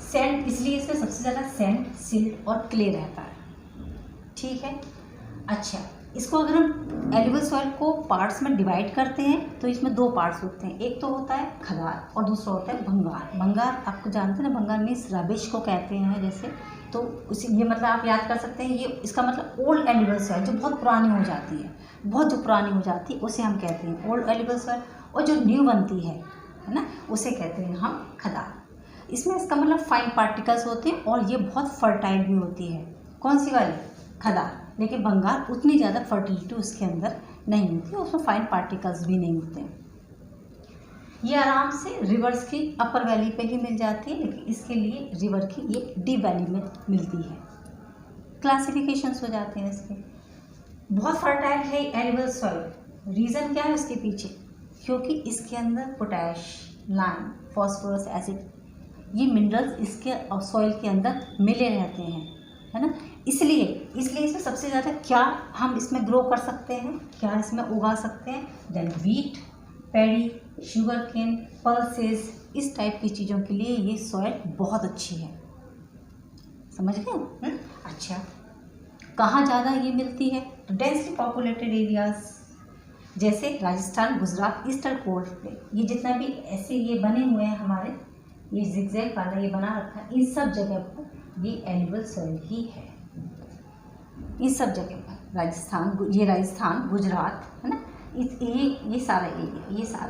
सैंड, इसलिए इसमें सबसे ज़्यादा सैंड, सिल्ट और क्ले रहता है। ठीक है। अच्छा, इसको अगर हम एल्यूवियल सॉइल को पार्ट्स में डिवाइड करते हैं तो इसमें दो पार्ट्स होते हैं, एक तो होता है खदार और दूसरा होता है भंगार। भंगार आपको जानते हैं ना, भंगार मीन्स रबिश को कहते हैं जैसे, तो उसी ये मतलब आप याद कर सकते हैं, ये इसका मतलब ओल्ड एल्यूवियल सॉइल जो बहुत पुरानी हो जाती है, बहुत जो पुरानी हो जाती है उसे हम कहते हैं ओल्ड एल्यूवियल सॉइल, और जो न्यू बनती है ना, उसे कहते हैं हम खदार। इसमें इसका मतलब फाइन पार्टिकल्स होते हैं और ये बहुत फर्टाइल भी होती है। कौन सी वाली? खदार। लेकिन भंगार उतनी ज़्यादा फर्टिलिटी उसके अंदर नहीं होती, उसमें फाइन पार्टिकल्स भी नहीं होते। ये आराम से रिवर्स की अपर वैली पे ही मिल जाती है, लेकिन इसके लिए रिवर की ये डीप वैली में मिलती है। क्लासिफिकेशंस हो जाते हैं इसके। बहुत फर्टाइल है एल्यूवियल सॉइल। रीज़न क्या है उसके पीछे? क्योंकि इसके अंदर पोटैश, लाइम, फॉस्फोरस, एसिड, ये मिनरल्स इसके सॉइल के अंदर मिले रहते हैं, है ना। इसलिए इसमें सबसे ज़्यादा क्या हम इसमें ग्रो कर सकते हैं, क्या इसमें उगा सकते हैं? Then wheat, paddy, sugar cane, pulses, इस टाइप की चीज़ों के लिए ये सॉइल बहुत अच्छी है। समझ गए? अच्छा, कहाँ ज़्यादा ये मिलती है? तो डेंसली पॉपुलेटेड एरियाज जैसे Rajasthan, Gujarat, eastern cold plain, ये जितना भी ऐसे ये बने हुए हैं हमारे, ये जिगजैग वाला ये बना रखा है, इन सब जगह पर ये एल्यूवियल सॉइल ही है। इन सब जगह पर राजस्थान, ये राजस्थान, गुजरात, है ना, ये सारा एरिया,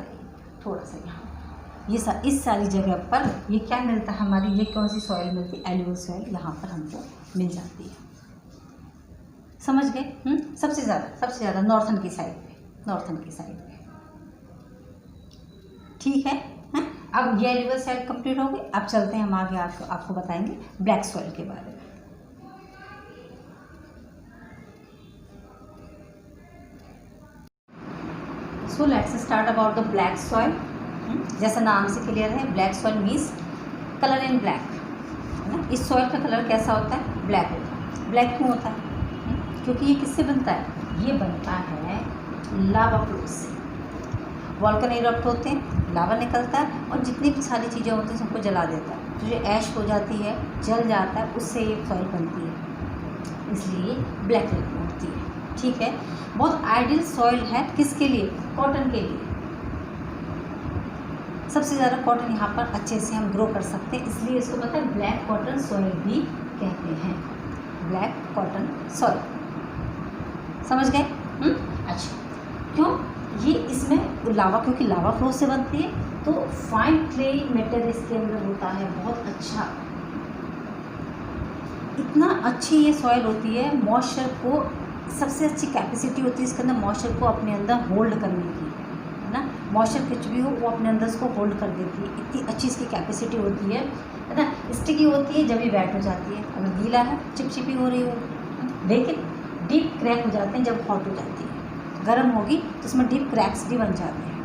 थोड़ा सा यहाँ, इस सारी जगह पर ये क्या मिलता है हमारी, ये कौन सी सॉइल मिलती है? एल्यूवियल सॉइल यहाँ पर हमको मिल जाती है। समझ गए? सबसे ज़्यादा नॉर्थन की साइड पे। ठीक है। अब ये एल्यूवियल सॉइल कंप्लीट हो गई। अब चलते हैं हम आगे, आपको बताएंगे ब्लैक सॉइल के बारे में। So let's start about the black soil. जैसा नाम से क्लियर है, ब्लैक सॉइल मीन्स कलर इन ब्लैक, है ना। इस सॉइल का कलर कैसा होता है? ब्लैक होता है। ब्लैक क्यों होता है? क्योंकि ये किससे बनता है? ये बनता है लावा फ्लो से। वॉल्केनो इरप्ट होते हैं, लावा निकलता है और जितनी भी सारी चीज़ें होती हैं सबको जला देता है, तो जो ऐश हो जाती है, जल जाता है, उससे ये सॉइल बनती है, इसलिए ब्लैक कलर की होती है। ठीक है। बहुत आइडियल सॉइल है किसके लिए? कॉटन के लिए। सबसे ज़्यादा कॉटन यहाँ पर अच्छे से हम ग्रो कर सकते हैं, इसलिए इसको पता है ब्लैक कॉटन सॉइल भी कहते हैं। ब्लैक कॉटन सॉइल, समझ गए? अच्छा, क्यों? ये इसमें लावा, क्योंकि लावा फ्लो से बनती है, तो फाइन क्ले मेटल इसके अंदर होता है, बहुत अच्छा। इतना अच्छी ये सॉइल होती है, मॉइस्चर को, सबसे अच्छी कैपेसिटी होती है इसके अंदर मॉइस्चर को अपने अंदर होल्ड करने की, है ना। मॉइस्चर कुछ भी हो वो अपने अंदर इसको होल्ड कर देती है, इतनी अच्छी इसकी कैपेसिटी होती है ना। स्टिकी होती है जब ये वेट हो जाती है, अगर गीला है चिपचिपी हो रही हो, लेकिन डीप क्रैक हो जाते हैं जब हॉट हो जाती है। गर्म होगी तो उसमें डीप क्रैक्स भी बन जाते हैं।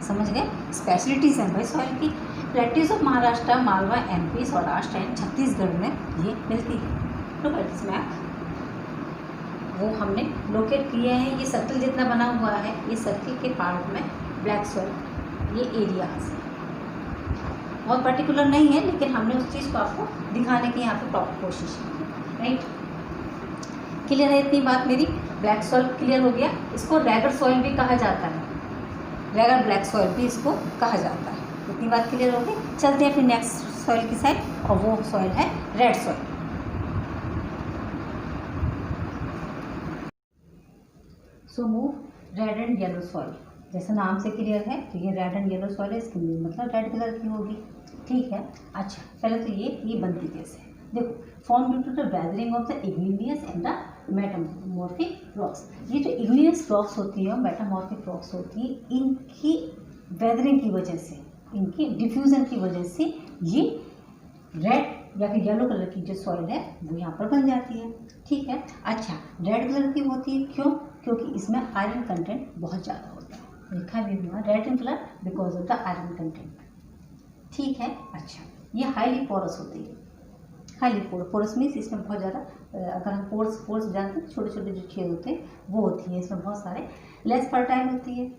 समझ गए? स्पेशलिटीज़ हैं भाई सॉइल की। Plateaus of Maharashtra, Malwa, MP, Saurashtra and Chhattisgarh में ये मिलती है। लुक एट दिस मैप, वो हमने लोकेट किए हैं। ये सर्कल जितना बना हुआ है, ये सर्कल के पार्ट में ब्लैक सॉइल ये एरियाज है। बहुत पर्टिकुलर नहीं है, लेकिन हमने उस चीज़ को आपको दिखाने की यहाँ पे प्रॉपर कोशिश की। राइट, क्लियर है इतनी बात मेरी? ब्लैक सॉइल क्लियर हो गया। इसको रैगर सॉइल भी कहा जाता है, रैगर ब्लैक सॉइल भी इसको कहा जाता है। इतनी बात क्लियर हो गई। चलते हैं फिर नेक्स्ट सॉइल की साइड, और वो सॉइल है red soil. So move red and yellow soil. जैसे नाम से क्लियर है, तो ये रेड एंड येलो सॉइल है, इसकी मतलब रेड कलर की होगी। ठीक है। अच्छा, पहले तो ये बनती कैसे? देखो, form due to the weathering of the igneous and the metamorphic rocks. ये जो इग्नियस रॉक्स होती है, मेटामॉर्फिक रॉक्स होती है, इनकी वेदरिंग की वजह से, इनकी डिफ्यूजन की वजह से ये रेड या फिर येलो कलर की जो सॉइल है वो यहाँ पर बन जाती है। ठीक है। अच्छा, रेड कलर की होती है क्यों? क्योंकि इसमें आयरन कंटेंट बहुत ज़्यादा होता है। लिखा भी हुआ red in colour because of the iron content. ठीक है। अच्छा, ये हाईली पोरस होती है, हाईली पोरस मीन्स इसमें बहुत ज़्यादा, अगर हम पोर्स जानते हैं, छोटे छोटे जो छेद होते हैं वो होती है इसमें बहुत सारे। लेस फर्टाइल होती है,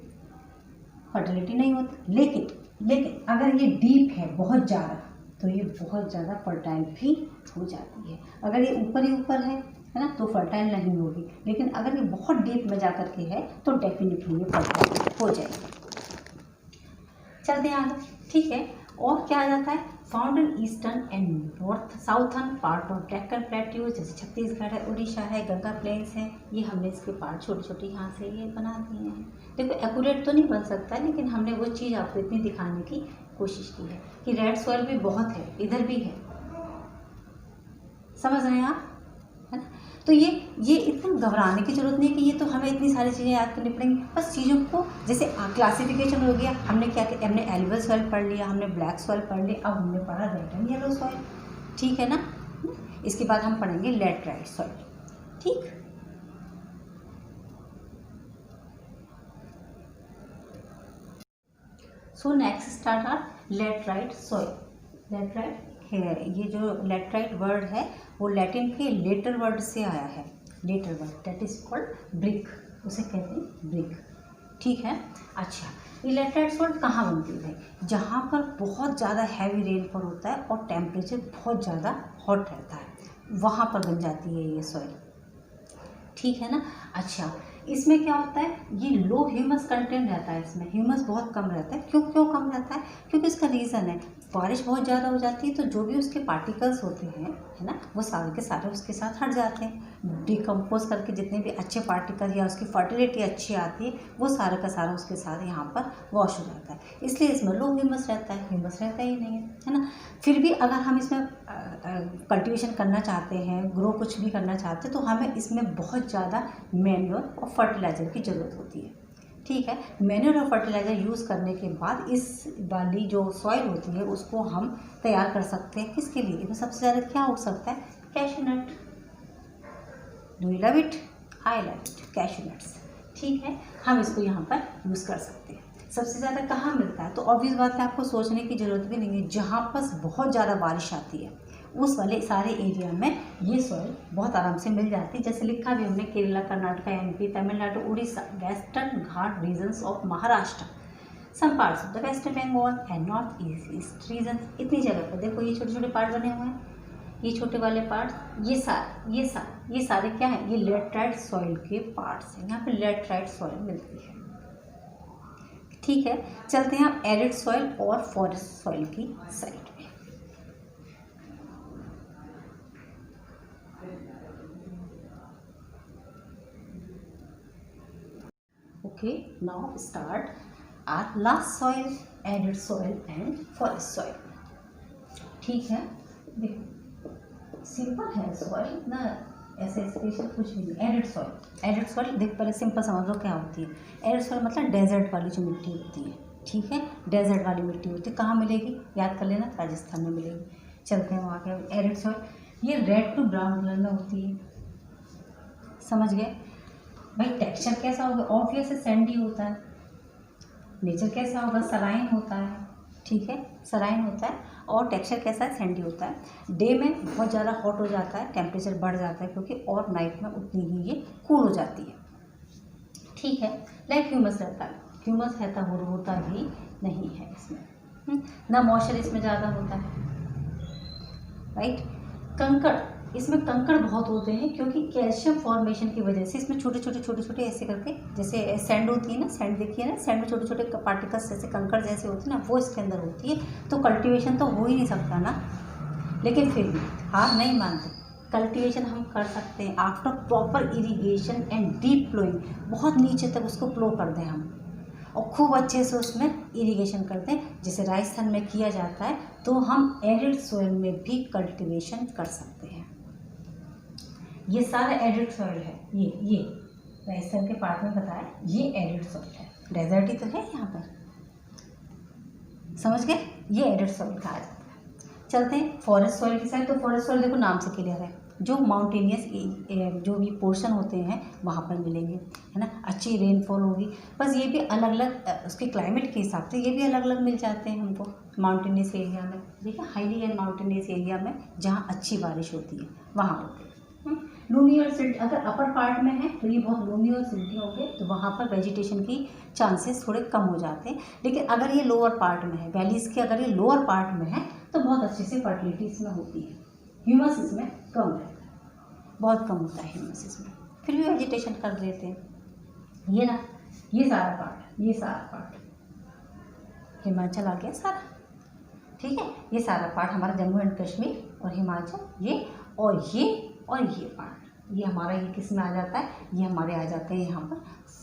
फर्टिलिटी नहीं होती। लेकिन अगर ये डीप है बहुत ज़्यादा तो ये बहुत ज़्यादा फर्टाइल भी हो जाती है। अगर ये ऊपर ही ऊपर है ना, तो फर्टाइल नहीं होगी, लेकिन अगर ये बहुत डीप में जा कर के है तो डेफिनेटली ये फर्टाइल हो जाएगी। चलते हैं आगे, ठीक है। और क्या आ जाता है, found in eastern and north southern part of Deccan plateau, जैसे छत्तीसगढ़ है, उड़ीसा है, गंगा प्लेन्स है, ये हमने इसके पार्ट छोटे छोटे यहाँ से ये बना दिए हैं। देखो एक्यूरेट तो नहीं बन सकता, लेकिन हमने वो चीज़ आपको इतनी दिखाने की कोशिश की है कि रेड सॉइल भी बहुत है, इधर भी है, समझ रहे हैं आप, है ना। तो ये इतना घबराने की जरूरत नहीं है कि ये तो हमें इतनी सारी चीज़ें याद करनी पड़ेंगी। बस चीज़ों को, जैसे क्लासिफिकेशन हो गया, हमने क्या किया, हमने एल्युवियल सॉइल पढ़ लिया, हमने ब्लैक सॉइल पढ़ लिया, अब हमने पढ़ा रेड एंड येलो सॉइल, ठीक है ना। इसके बाद हम पढ़ेंगे लैटराइट सॉइल, ठीक। So next start our laterite soil. Laterite है, ये जो लैटराइट वर्ड है वो लैटिन के लेटर वर्ड से आया है, later word that is called brick, उसे कहते हैं ब्रिक, ठीक है। अच्छा, ये लैटराइट सॉइल कहाँ बनती है, जहाँ पर बहुत ज़्यादा हैवी रेनफॉल होता है और टेम्परेचर बहुत ज़्यादा हॉट रहता है, वहाँ पर बन जाती है ये सॉइल, ठीक है ना। अच्छा, इसमें क्या होता है, ये लो ह्यूमस कंटेंट रहता है, इसमें ह्यूमस बहुत कम रहता है। क्यों कम रहता है, क्योंकि इसका रीज़न है, बारिश बहुत ज़्यादा हो जाती है तो जो भी उसके पार्टिकल्स होते हैं, है ना, वो सारे के सारे उसके साथ हट जाते हैं, डिकम्पोज करके जितने भी अच्छे पार्टिकल या उसकी फर्टिलिटी अच्छी आती है वो सारा का सारा उसके साथ यहाँ पर वॉश हो जाता है, इसलिए इसमें लो ह्यूमस रहता है, ह्यूमस रहता ही नहीं है ना। फिर भी अगर हम इसमें कल्टिवेशन करना चाहते हैं, ग्रो कुछ भी करना चाहते हैं, तो हमें इसमें बहुत ज़्यादा मैन्योर और फर्टिलाइज़र की ज़रूरत होती है, ठीक है। मैन्योर और फर्टिलाइज़र यूज़ करने के बाद इस वाली जो सॉइल होती है उसको हम तैयार कर सकते हैं, किसके लिए, इसमें सबसे ज़्यादा क्या हो सकता है, cashew nut, do you love it, I love it, cashew nuts, ठीक है। हम इसको यहाँ पर यूज़ कर सकते हैं। सबसे ज़्यादा कहाँ मिलता है, तो ऑब्वियस बात है, आपको सोचने की ज़रूरत भी नहीं है, जहाँ पर बहुत ज़्यादा बारिश आती है उस वाले सारे एरिया में ये सॉइल बहुत आराम से मिल जाती है। जैसे लिखा भी हमने, Kerala, Karnataka, MP, Tamil Nadu, Orissa, western ghat regions of Maharashtra, some parts of the western Bengal and north east region, इतनी जगह पर देखो ये छोटे छोटे पार्ट बने हुए हैं, ये छोटे वाले पार्ट, ये सारे क्या हैं, ये लैटराइट सॉइल के पार्ट्स हैं, यहाँ पे लैटराइट सॉइल मिलती है, ठीक है। चलते हैं आप एरिड सॉइल और फॉरेस्ट सॉइल की साइड में। Okay, now start our last soil, arid soil and forest soil, ठीक है। देखो सिंपल है सॉइल ना, ऐसे स्पेशल कुछ भी नहीं। एरिड सॉइल देख, पहले सिंपल समझ लो क्या होती है। एरिड सॉइल मतलब डेजर्ट वाली जो मिट्टी होती है, ठीक है, डेजर्ट वाली मिट्टी होती है, कहाँ मिलेगी, याद कर लेना, राजस्थान में मिलेगी। चलते हैं वहाँ के एरिड सॉइल, ये रेड टू ब्राउन कलर में होती है, समझ गए भाई। टेक्सचर कैसा होगा, ऑब्वियस है सैंडी होता है। नेचर कैसा होगा, सलाइन होता है, ठीक है, सलाइन होता है। और टेक्सचर कैसा है, सैंडी होता है। डे में बहुत ज़्यादा हॉट हो जाता है, टेम्परेचर बढ़ जाता है क्योंकि, और नाइट में उतनी ही ये कूल हो जाती है, ठीक है। लाइक ह्यूमस रहता है, ह्यूमस होता ही नहीं है इसमें, ना मॉइस्चर इसमें ज़्यादा होता है, राइट। कंकड़, इसमें कंकड़ बहुत होते हैं क्योंकि कैल्शियम फॉर्मेशन की वजह से इसमें छोटे छोटे ऐसे करके, जैसे सैंड होती है ना, सैंड देखिए ना, सैंड में छोटे छोटे पार्टिकल्स जैसे कंकड़ जैसे होते हैं ना, वो इसके अंदर होती है। तो कल्टीवेशन तो हो ही नहीं सकता ना, लेकिन फिर भी हार नहीं मानते, कल्टीवेशन हम कर सकते हैं after proper irrigation and deep flowing, बहुत नीचे तक उसको फ्लो कर दें हम, और खूब अच्छे से उसमें इरिगेशन करते हैं, जैसे राजस्थान में किया जाता है। तो हम एरिड सॉइल में भी कल्टीवेशन कर सकते हैं। ये सारा एरिड सॉइल है, ये राजस्थान के पार्ट में बताया, ये एरिड सॉइल है, डेजर्ट ही तो है यहाँ पर, समझ गए, ये एरिड सॉइल कहा जाता है। चलते हैं फॉरेस्ट सॉइल की साइड। तो फॉरेस्ट सॉइल देखो नाम से क्लियर है, जो माउंटेनियस जो भी पोर्शन होते हैं वहाँ पर मिलेंगे, है ना। अच्छी रेनफॉल होगी। बस ये भी अलग अलग उसके क्लाइमेट के हिसाब से ये भी अलग अलग मिल जाते हैं हमको माउंटेनियस एरिया में। देखिए हाईली एंड माउंटेनियस एरिया में जहाँ अच्छी बारिश होती है वहाँ होते हैं। लूनी और सिल्ट अगर अपर पार्ट में है तो ये बहुत लूनी और सिल्टी होंगे, तो वहाँ पर वेजिटेशन की चांसेस थोड़े कम हो जाते हैं। लेकिन अगर ये लोअर पार्ट में है, वैलीज़ के अगर ये लोअर पार्ट में है तो बहुत अच्छे से फर्टिलिटी इसमें होती है। ह्यूमस इसमें कम रहता है, बहुत कम होता है ह्यूमस इसमें, फिर भी वेजिटेशन कर देते हैं। ये ना, ये सारा पार्ट हिमाचल आ गया सारा, ठीक है। ये सारा पार्ट हमारा जम्मू एंड कश्मीर और हिमाचल, ये और ये पार्ट ये हमारा ये किस में आ जाता है, ये हमारे आ जाते हैं यहाँ पर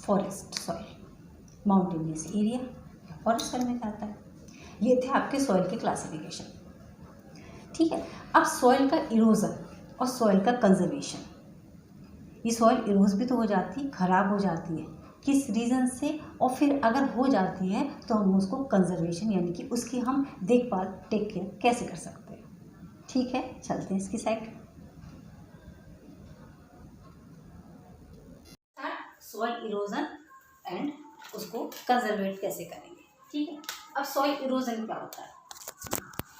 forest soil, mountainous area forest soil में जाता है। ये थे आपके सॉइल के क्लासिफिकेशन, ठीक है। अब सॉइल का इरोजन और सॉइल का कंजर्वेशन। ये सॉइल इरोज भी तो हो जाती है, खराब हो जाती है, किस रीज़न से, और फिर अगर हो जाती है तो हम उसको कंजर्वेशन यानी कि उसकी हम देखभाल टेक केयर कैसे कर सकते हैं, ठीक है। चलते हैं इसकी साइड। सॉइल इरोजन एंड उसको कंजर्वेट कैसे करेंगे, ठीक है। अब सॉइल इरोजन क्या होता है,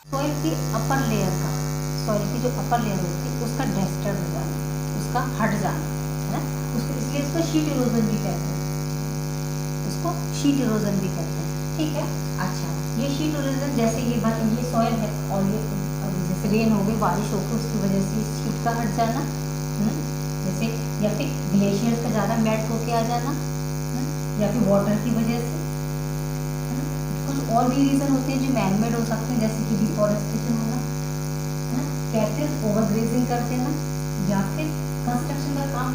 सॉइल की अपर लेयर का, सॉइल की जो अपर लेयर होती है उसका डिस्टर्ब हो जाना, उसका हट जाना, है ना, उसको इसलिए इसको शीट इरोजन भी कहते हैं, इसको शीट इरोजन भी कहते हैं, ठीक है। अच्छा, ये शीट इरोजन जैसे ये सॉइल है और ये जैसे रेन हो गई, बारिश हो गई, उसकी वजह से शीट का हट जाना, जैसे, या फिर ग्लेशियर का ज़्यादा मेल्ट होके आ जाना, या फिर वाटर की वजह से, कुछ और भी रीज़न होते हैं जो मैनमेड हो सकते हैं, जैसे कि डिफॉरेस्टेशन होना, कैटल ओवरग्रेजिंग कर देना, या फिर कंस्ट्रक्शन का काम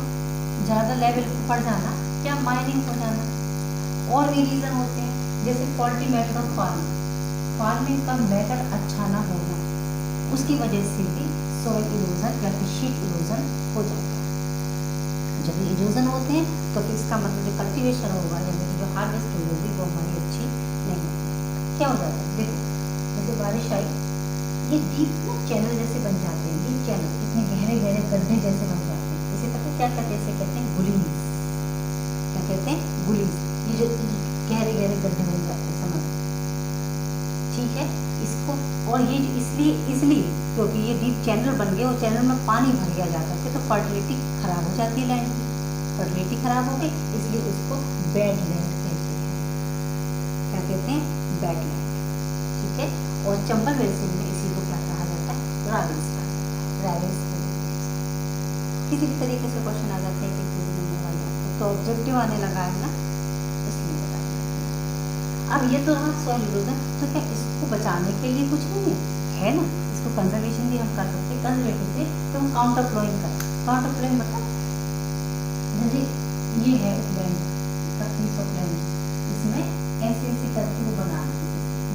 ज़्यादा लेवल पर पड़ जाना, या माइनिंग हो जाना। और भी रीज़न होते हैं जैसे फॉल्टी मेथड ऑफ फार्मिंग का मेथड अच्छा ना होना, उसकी वजह से भी सॉइल इरोजन या फिर शीट इरोजन हो जाता है। जब ये इरोजन होते हैं तो फिर इसका मतलब जो कल्टीवेशन होगा यानी कि जो हार्वेस्ट होगी वो हमारी अच्छी नहीं होगी। क्या हो जाता है, देखो जैसे बारिश आई, ये डीप ना चैनल जैसे बन जाते हैं, डीप चैनल इतने गहरे गहरे गड्ढे जैसे बन जाते हैं। इसे पता है क्या कहते हैं, इसे कहते हैं गुलीज, क्या कहते हैं, गुलीज। ये जो गहरे गहरे गड्ढे बन जाते हैं, समझ, ठीक है। इसको और ये इसलिए क्योंकि ये डीप चैनल बन गए और चैनल में पानी भर गया जाता है तो फर्टिलिटी खराब हो जाती है, लैंड की फर्टिलिटी खराब हो गई, इसलिए उसको बेड लैंड कहते हैं। क्या कहते हैं, बेड लैंड, ठीक है। और चंबल बेसिन में इसी को क्या कहा जाता है, राविस। किसी भी तरीके से क्वेश्चन आ जाते हैं कि तो ऑब्जेक्टिव आने लगा है ना, इसलिए बता दें। अब ये तो रहा सॉइल इरोजन, तो क्या इसको बचाने के लिए कुछ नहीं है ना, इसको कंजर्वेशन भी हम कर सकते हैं कंजर्वेटिव से, तो हम काउंटर फ्लोइंग करें। काउंटर फ्लोइंग मतलब जैसे ये है लैंड, तकलीफ ऑफ लैंड, इसमें ऐसे ऐसे करके वो बनाना है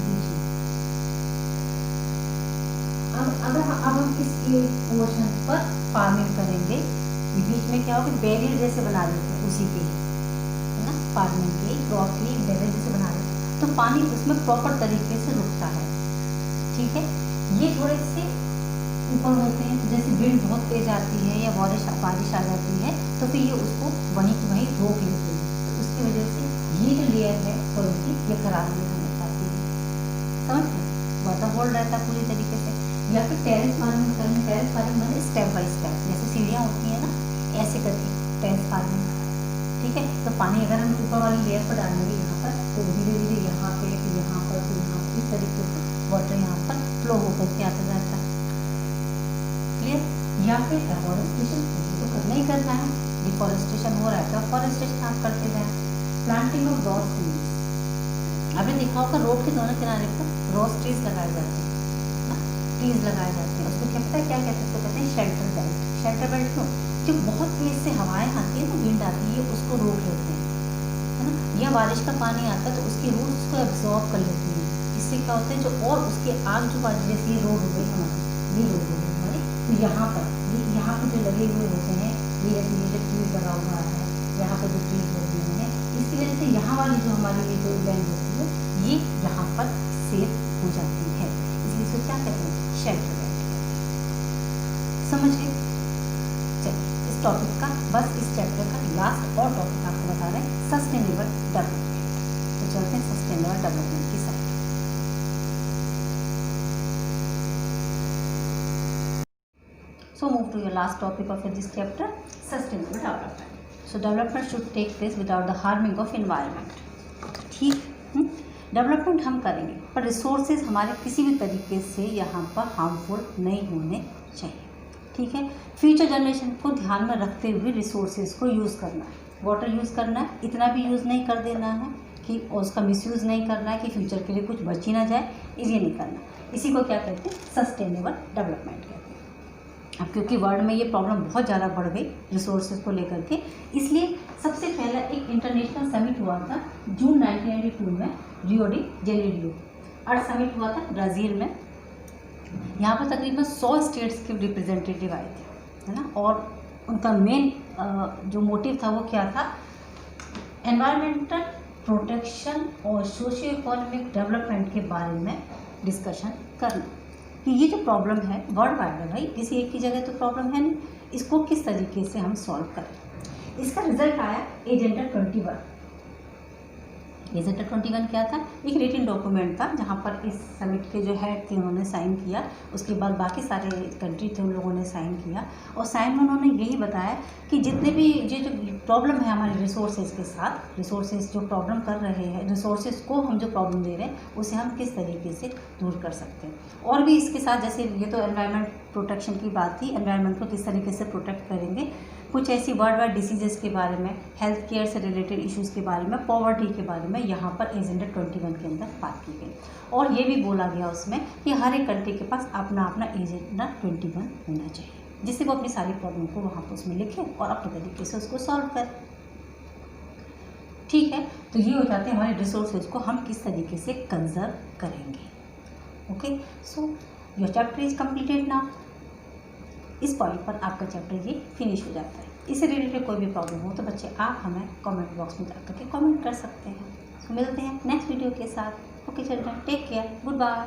बीच में। अब हम इस पोर्शन पर फार्मिंग करेंगे, ये बीच में क्या होगा, बैरियर जैसे बना देते हैं उसी के, है ना, फार्मिंग के क्रॉप के बैरियर जैसे बना देते हैं, तो पानी उसमें प्रॉपर तरीके से रुकता है, ठीक है। ये थोड़े से ऊपर होते हैं, जैसे विंड बहुत तेज आती है या बारिश आ जाती है तो फिर ये उसको वहीं की वहीं रोक लेते हैं, तो उसकी वजह से ये जो लेयर है सॉइल की ये खराब नहीं होने पाती है, समझ, वाटर होल्ड रहता है पूरी तरीके से। या फिर टेरेस फार्मिंग करेंगे, टेरेस फार्मिंग मतलब स्टेप बाय स्टेप, जैसे सीढ़ियाँ होती हैं ना, ऐसे करके टेरेस फार्मिंग, ठीक है। तो पानी अगर हम ऊपर वाली लेयर पर डालेंगे यहाँ पर, तो धीरे धीरे यहाँ पे फिर यहाँ पर फिर यहाँ पर, इस तरीके से वाटर यहाँ पर फ्लो होकर के आता जाता है, क्लियर। या फिर डिफॉरेस्टेशन तो करना ही करना है, डिफॉरेस्टेशन हो रहा है तो फॉरेस्टेशन आप करते जाएं। प्लांटिंग ऑफ रॉस ट्रीज, आपने देखा होगा रोड के दोनों किनारे पर रॉस ट्रीज लगाए जाते हैं, ट्रीज लगाए जाते हैं, उसको क्या पता है क्या कहते हैं, उसको कहते हैं शेल्टर बेल्ट। शेल्टर बेल्ट क्यों, जो बहुत तेज से हवाएं आती है ना, विंड आती है, उसको रोक लेते हैं, है ना, या बारिश का पानी आता है तो उसकी रूट उसको एब्जॉर्ब कर लेती है। इससे क्या होता है जो और उसके आजू बाजू, जैसे ये रोड हो गई हमारी, ये रोड हो गई हमारी, तो यहाँ पर जो लगे हुए होते हैं, ये जो ट्रीज लगा हुआ है, यहाँ पर जो ट्रीज लगे हुए हैं, इसकी वजह से यहाँ वाली जो हमारी ये जो लैंड होती है ये यहाँ पर सेफ हो जाती है, इसलिए इसको क्या कहते हैं, शेल्टर बेल्ट, समझ गए। चलिए इस टॉपिक का, बस इस चैप्टर का लास्ट और टॉपिक आपको बता रहे हैं, सस्टेनेबल डेवलपमेंट। तो चलते हैं सस्टेनेबल डेवलपमेंट की side. So move to your last topic of this chapter, sustainable development. So development should take place without the harming of environment. ठीक, डेवलपमेंट हम करेंगे पर रिसोर्सेज हमारे किसी भी तरीके से यहाँ पर हार्मफुल नहीं होने चाहिए। ठीक है, फ्यूचर जनरेशन को ध्यान में रखते हुए रिसोर्सेज को यूज़ करना है, वाटर यूज़ करना है, इतना भी यूज़ नहीं कर देना है कि उसका मिसयूज़ नहीं करना है कि फ्यूचर के लिए कुछ बच ही ना जाए, ये नहीं करना। इसी को क्या कहते हैं, सस्टेनेबल डेवलपमेंट कहते हैं। अब क्योंकि वर्ल्ड में ये प्रॉब्लम बहुत ज़्यादा बढ़ गई रिसोर्सेज को लेकर के, इसलिए सबसे पहला एक इंटरनेशनल समिट हुआ था जून 1992 में रियो डी जेनेरियो। अर्थ समिट हुआ था ब्राज़ील में। यहाँ पर तकरीबन 100 स्टेट्स के रिप्रेजेंटेटिव आए थे, है ना। और उनका मेन जो मोटिव था वो क्या था, एनवायरमेंटल प्रोटेक्शन और सोशियो इकोनॉमिक डेवलपमेंट के बारे में डिस्कशन करना कि ये जो प्रॉब्लम है वर्ल्ड वाइड है भाई, किसी एक की जगह तो प्रॉब्लम है नहीं, इसको किस तरीके से हम सॉल्व करें। इसका रिजल्ट आया एजेंडा 21। एजेंडा 21 क्या था, एक रिटन डॉक्यूमेंट था जहाँ पर इस समिट के जो हेड थे उन्होंने साइन किया, उसके बाद बाकी सारे कंट्री थे उन लोगों ने साइन किया, और साइन में उन्होंने यही बताया कि जितने भी ये जो प्रॉब्लम है हमारे रिसोर्सेज के साथ, रिसोर्सेज जो प्रॉब्लम कर रहे हैं, रिसोर्सेज को हम जो प्रॉब्लम दे रहे हैं उसे हम किस तरीके से दूर कर सकते हैं। और भी इसके साथ, जैसे ये तो एनवायरनमेंट प्रोटेक्शन की बात थी, एनवायरनमेंट को किस तरीके से प्रोटेक्ट करेंगे, कुछ ऐसी वर्ल्ड वाइड डिसीजेस के बारे में, हेल्थ केयर से रिलेटेड इश्यूज़ के बारे में, पॉवर्टी के बारे में यहाँ पर एजेंडा 21 के अंदर बात की गई। और ये भी बोला गया उसमें कि हर एक कंट्री के पास अपना अपना एजेंडा 21 होना चाहिए, जिससे वो अपनी सारी प्रॉब्लम को वहाँ पर उसमें लिखें और अपने तरीके से उसको सॉल्व करें। ठीक है, तो ये हो जाते हैं हमारे रिसोर्सेज को हम किस तरीके से कंजर्व करेंगे। Okay, so your chapter is completed now. इस पॉइंट पर आपका चैप्टर ये फिनिश हो जाता है। इससे रिलेटेड कोई भी प्रॉब्लम हो तो बच्चे आप हमें कमेंट बॉक्स में जाकर के कमेंट कर सकते हैं। तो मिलते हैं नेक्स्ट वीडियो के साथ। Okay children, take care, good bye.